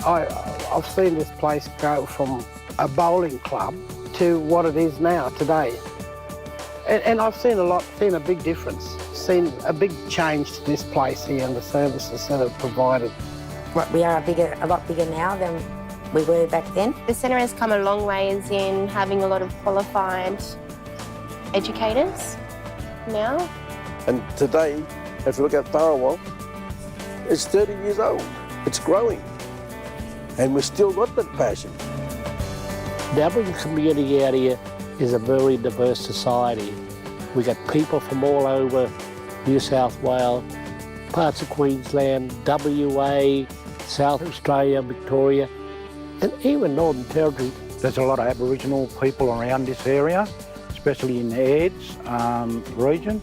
I've seen this place go from a bowling club to what it is now today. And I've seen a big difference, seen a big change to this place here and the services that are provided. We are a lot bigger now than we were back then. The centre has come a long ways in having a lot of qualified educators now. And today, if you look at Tharawal, it's 30 years old. It's growing. And we've still got that passion. The Aboriginal community out here is a very diverse society. We got people from all over New South Wales, parts of Queensland, WA, South Australia, Victoria, and even Northern Territory. There's a lot of Aboriginal people around this area, especially in the Aids region.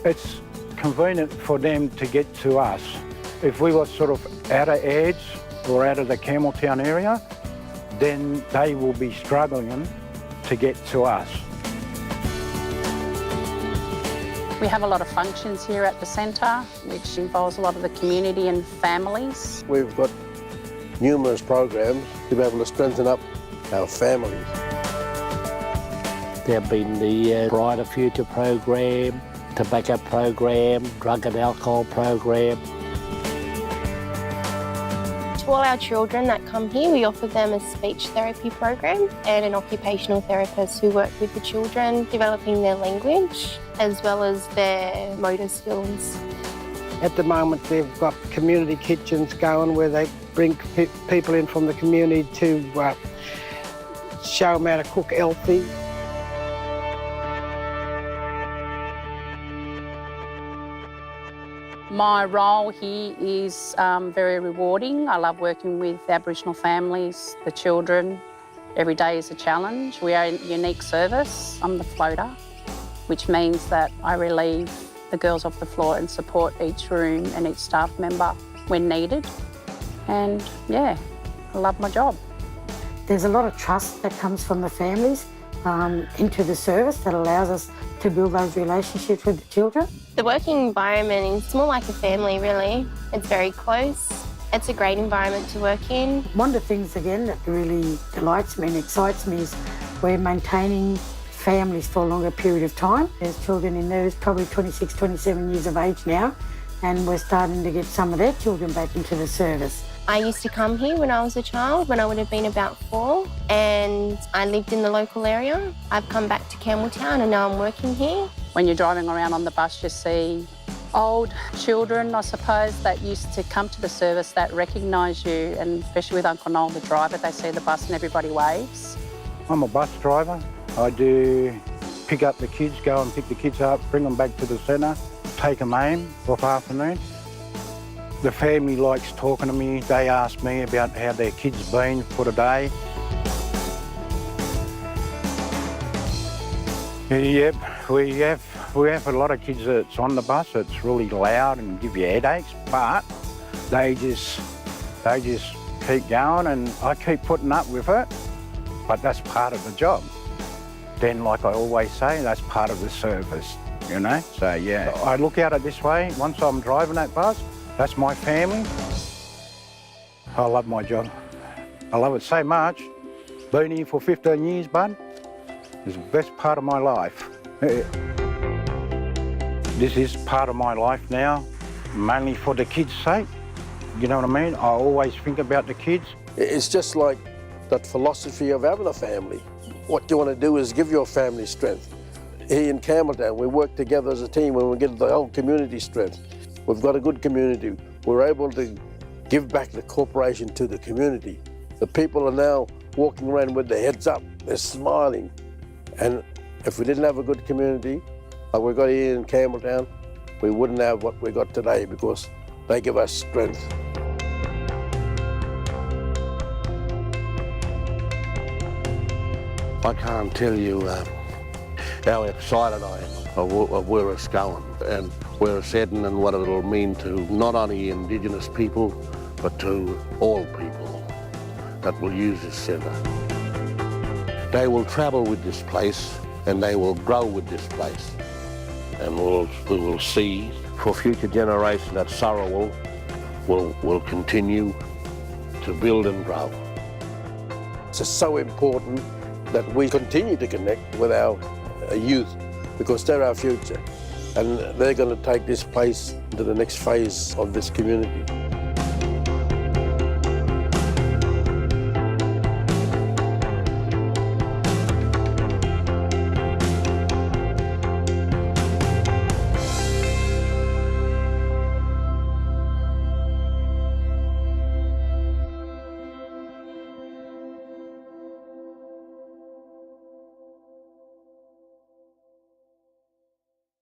It's convenient for them to get to us. If we were sort of out of Aids or out of the Campbelltown area, then they will be struggling to get to us. We have a lot of functions here at the centre, which involves a lot of the community and families. We've got numerous programs to be able to strengthen up our families. There have been the Brighter Future program, tobacco program, drug and alcohol program. To all our children that come here, we offer them a speech therapy program and an occupational therapist who work with the children, developing their language as well as their motor skills. At the moment, they've got community kitchens going where they bring people in from the community to show them how to cook healthy. My role here is very rewarding. I love working with Aboriginal families, the children. Every day is a challenge. We are a unique service. I'm the floater, which means that I relieve the girls off the floor and support each room and each staff member when needed. And yeah, I love my job. There's a lot of trust that comes from the families into the service that allows us to build those relationships with the children. The working environment is more like a family, really. It's very close. It's a great environment to work in. One of the things, again, that really delights me and excites me is we're maintaining families for a longer period of time. There's children in there who's probably 26, 27 years of age now, and we're starting to get some of their children back into the service. I used to come here when I was a child, when I would have been about 4, and I lived in the local area. I've come back to Campbelltown and now I'm working here. When you're driving around on the bus, you see old children, I suppose, that used to come to the service that recognise you, and especially with Uncle Noel, the driver, they see the bus and everybody waves. I'm a bus driver. I do pick up the kids, go and pick the kids up, bring them back to the centre, take them home off afternoon. The family likes talking to me. They ask me about how their kids been for the day. Yep, we have a lot of kids that's on the bus. It's really loud and give you headaches, but they just keep going, and I keep putting up with it. But that's part of the job. Then, like I always say, that's part of the service, you know? So yeah, I look at it this way. Once I'm driving that bus, that's my family. I love my job. I love it so much. Been here for 15 years, bud. It's the best part of my life. This is part of my life now, mainly for the kids' sake. You know what I mean? I always think about the kids. It's just like that philosophy of having a family. What you want to do is give your family strength. Here in Campbelltown, we work together as a team and we get the whole community strength. We've got a good community. We're able to give back the corporation to the community. The people are now walking around with their heads up. They're smiling. And if we didn't have a good community, like we got here in Campbelltown, we wouldn't have what we got today because they give us strength. I can't tell you how excited I am of where it's going and where it's heading and what it'll mean to not only Indigenous people, but to all people that will use this centre. They will travel with this place and they will grow with this place. And we will see for future generations that Tharawal will continue to build and grow. It's just so important that we continue to connect with our youth, because they're our future and they're going to take this place into the next phase of this community.